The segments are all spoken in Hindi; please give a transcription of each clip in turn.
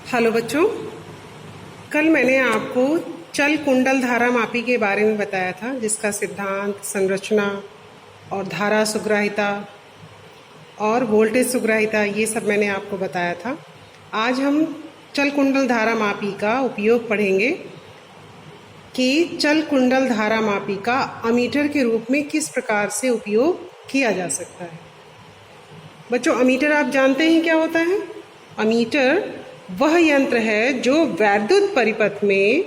हेलो बच्चों, कल मैंने आपको चल कुंडल धारा मापी के बारे में बताया था, जिसका सिद्धांत, संरचना और धारा सुग्राहिता और वोल्टेज सुग्राहिता ये सब मैंने आपको बताया था। आज हम चल कुंडल धारा मापी का उपयोग पढ़ेंगे कि चल कुंडल धारा मापी का अमीटर के रूप में किस प्रकार से उपयोग किया जा सकता है। बच्चों, अमीटर आप जानते हैं क्या होता है? अमीटर वह यंत्र है जो वैद्युत परिपथ में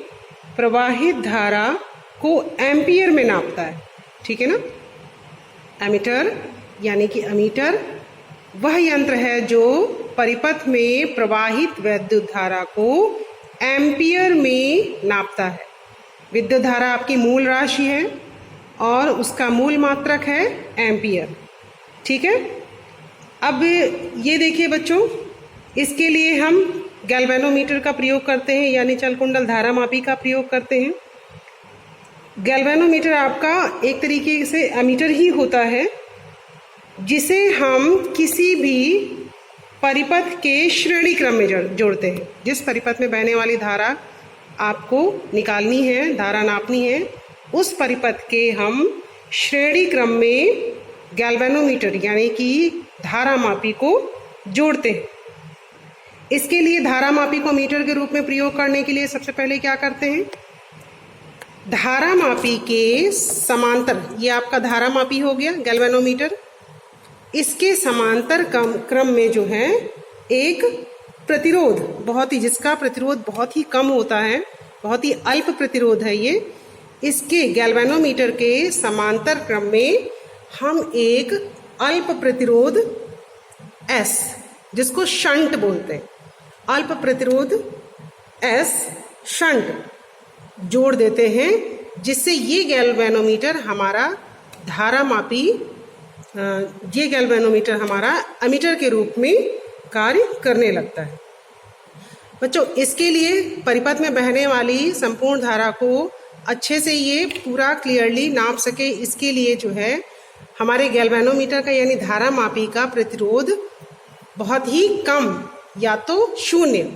प्रवाहित धारा को एम्पियर में नापता है। ठीक है ना? एमीटर यानी कि अमीटर वह यंत्र है जो परिपथ में प्रवाहित वैद्युत धारा को एम्पियर में नापता है। विद्युत धारा आपकी मूल राशि है और उसका मूल मात्रक है एम्पियर। ठीक है? अब ये देखिए बच्चों, इसके लिए हम गैल्वेनोमीटर का प्रयोग करते हैं, यानी चल कुंडल धारा मापी का प्रयोग करते हैं। गैल्वेनोमीटर आपका एक तरीके से एमीटर ही होता है, जिसे हम किसी भी परिपथ के श्रेणी क्रम में जोड़ते हैं। जिस परिपथ में बहने वाली धारा आपको निकालनी है, धारा नापनी है, उस परिपथ के हम श्रेणी क्रम में गैल्वेनोमीटर यानी कि धारा मापी को जोड़ते हैं। इसके लिए धारा मापी को मीटर के रूप में प्रयोग करने के लिए सबसे पहले क्या करते हैं? धारा मापी के समांतर, ये आपका धारा मापी हो गया गैल्वेनोमीटर, इसके समांतर क्रम में जो है एक प्रतिरोध, जिसका प्रतिरोध बहुत ही कम होता है, बहुत ही अल्प प्रतिरोध है ये। इसके गैल्वेनोमीटर के समांतर क्रम में हम एक अल्प प्रतिरोध S, जिसको शंट बोलते हैं, अल्प प्रतिरोध S शंट जोड़ देते हैं, जिससे ये गैल्वेनोमीटर हमारा एमीटर के रूप में कार्य करने लगता है। बच्चों, इसके लिए परिपथ में बहने वाली संपूर्ण धारा को अच्छे से ये पूरा क्लियरली नाप सके, इसके लिए जो है हमारे गैल्वेनोमीटर का यानी धारा मापी का प्रतिरोध बहुत ही कम या तो 0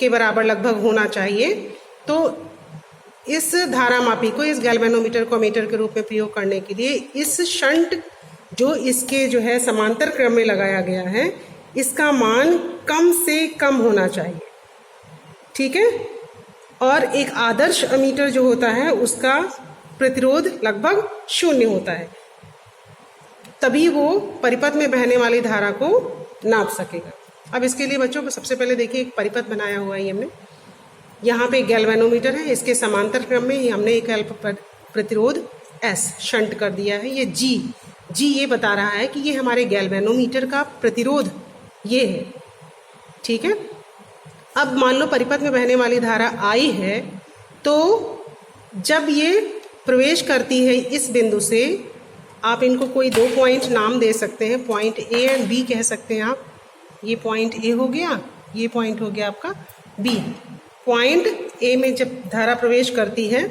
के बराबर लगभग होना चाहिए। तो इस धारा मापी को, इस गैल्वेनोमीटर को मीटर के रूप में प्रयोग करने के लिए इस शंट जो इसके जो है समांतर क्रम में लगाया गया है, इसका मान कम से कम होना चाहिए। ठीक है? और एक आदर्श अमीटर जो होता है उसका प्रतिरोध लगभग 0 होता है, तभी वो परिपथ में बहने वाली धारा को नाप सकेगा। अब इसके लिए बच्चों को सबसे पहले देखिए, एक परिपथ बनाया हुआ है हमने। यहाँ पे गैल्वेनोमीटर है, इसके समांतर क्रम में ही हमने एक अल्प प्रतिरोध S शंट कर दिया है। ये G ये बता रहा है कि ये हमारे गैल्वेनोमीटर का प्रतिरोध ये है। ठीक है? अब मान लो परिपथ में बहने वाली धारा I है, तो जब ये प्रवेश करती है इस बिंदु से, आप इनको कोई 2 पॉइंट नाम दे सकते हैं, पॉइंट A एंड B कह सकते हैं आप। ये पॉइंट A हो गया, ये पॉइंट हो गया आपका B। पॉइंट A में जब धारा प्रवेश करती है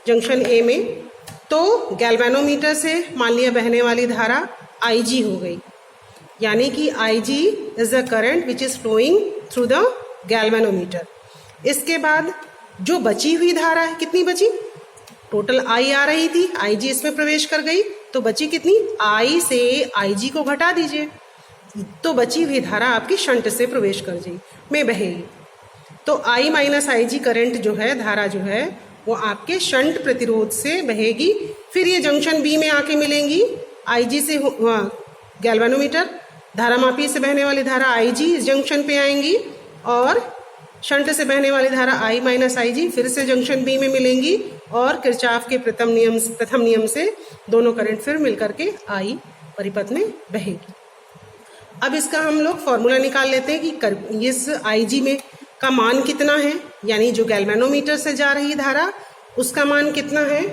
जंक्शन A में, तो गैल्वेनोमीटर से मान लिया बहने वाली धारा IG हो गई, यानी कि IG is the current which is flowing through the galvanometer. इसके बाद जो बची हुई धारा है, कितनी बची? टोटल I आ रही थी, IG इसमें प्रवेश कर गई, तो बची कितनी? I से IG को घटा दीजिए, तो बची हुई धारा आपकी शंट से प्रवेश कर जाएगी, में बहेगी। तो I माइनस IG करंट जो है, धारा जो है, वो आपके शंट प्रतिरोध से बहेगी। फिर ये जंक्शन B में आके मिलेंगी, IG से गैल्वेनोमीटर धारा मापी से बहने वाली धारा IG इस जंक्शन पे आएंगी, और शंट से बहने वाली धारा I माइनस IG फिर से जंक्शन B में मिलेंगी, और किरचॉफ के प्रथम नियम से दोनों करंट फिर मिलकर के I परिपथ में बहेगी। अब इसका हम लोग फॉर्मूला निकाल लेते हैं कि इस IG में का मान कितना है, यानी जो गैल्वेनोमीटर से जा रही धारा उसका मान कितना है,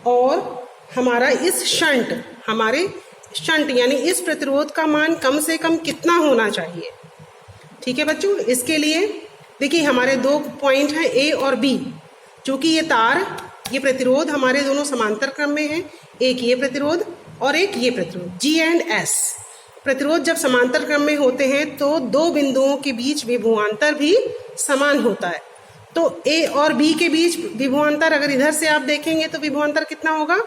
और हमारा हमारे शंट यानी इस प्रतिरोध का मान कम से कम कितना होना चाहिए। ठीक है बच्चों? इसके लिए देखिए, हमारे 2 पॉइंट हैं A और B, चूंकि ये प्रतिरोध हमारे दोनों समांतर क्रम में है, एक ये प्रतिरोध और एक ये प्रतिरोध G एंड S। प्रतिरोध जब समांतर क्रम में होते हैं तो दो बिंदुओं के बीच विभवांतर भी समान होता है। तो ए और बी के बीच विभवांतर अगर इधर से आप देखेंगे तो विभवांतर कितना होगा,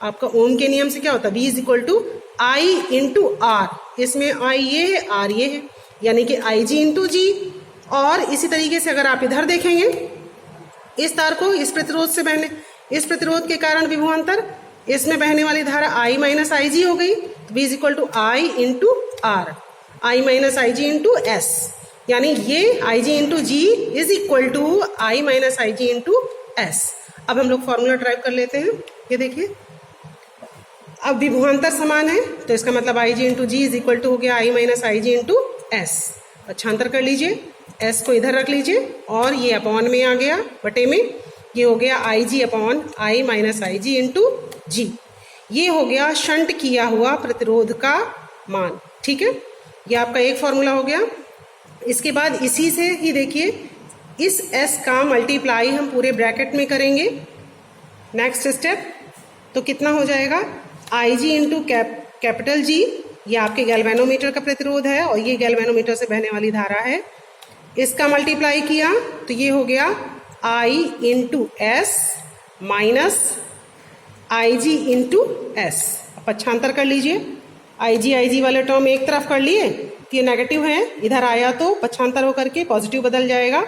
आपका ओम के नियम से क्या होता है, B is equal to I into R. इसमें आई ये है, आर ये है, यानी कि आई जी इंटू जी। और इसी तरीके से अगर आप इधर देखेंगे इस तार को इस प्रतिरोध से बहने, इस प्रतिरोध के कारण विभवांतर, इसमें बहने वाली धारा आई माइनस आई जी हो गई, तो B is equal to I into R, I minus I G into S, यानी ये I G into G is equal to I minus I G into S. अब हम लोग फॉर्मूला ड्राइव कर लेते हैं। ये देखिए, अब विभवांतर समान है तो इसका मतलब I G into G is equal to हो गया I minus I G into S. पक्षांतर कर लीजिए, एस को इधर रख लीजिए और ये अपॉन में आ गया बटे में, ये हो गया I G upon I minus I G into G. ये हो गया शंट किया हुआ प्रतिरोध का मान। ठीक है, ये आपका एक फॉर्मूला हो गया। इसके बाद इसी से ही देखिए इस एस का मल्टीप्लाई हम पूरे ब्रैकेट में करेंगे। नेक्स्ट स्टेप तो कितना हो जाएगा, आई जी इंटू कैपिटल जी, ये आपके गैल्वेनोमीटर का प्रतिरोध है और ये गैल्वेनोमीटर से बहने वाली धारा है। इसका मल्टीप्लाई किया तो ये हो गया आई into S minus I G into S. पक्षांतर कर लीजिए, आई जी वाले टर्म एक तरफ कर लिए, ये नेगेटिव है, इधर आया तो पक्षांतर होकर के पॉजिटिव बदल जाएगा,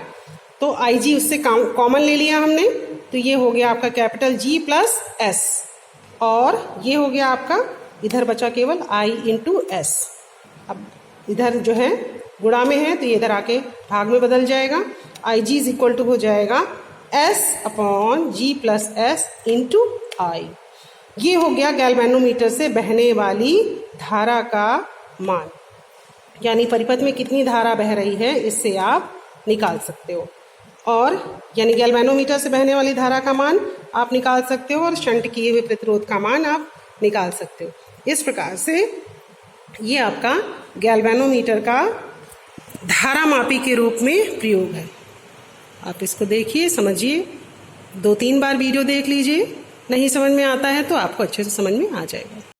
तो आई जी उससे कॉमन ले लिया हमने, तो ये हो गया आपका कैपिटल जी प्लस एस, और ये हो गया आपका इधर बचा केवल आई इंटू एस। अब इधर जो है गुणा में है तो ये इधर आके भाग में बदल जाएगा, आई जी इज इक्वल टू हो जाएगा एस अपॉन जी प्लस एस इंटू आई। ये हो गया गैल्वेनोमीटर से बहने वाली धारा का मान, यानी परिपथ में कितनी धारा बह रही है इससे आप निकाल सकते हो, और यानी गैल्वेनोमीटर से बहने वाली धारा का मान आप निकाल सकते हो और शंट किए हुए प्रतिरोध का मान आप निकाल सकते हो। इस प्रकार से ये आपका गैल्वेनोमीटर का धारामापी के रूप में प्रयोग है। आप इसको देखिए, समझिए, 2-3 बार वीडियो देख लीजिए, नहीं समझ में आता है तो आपको अच्छे से समझ में आ जाएगा।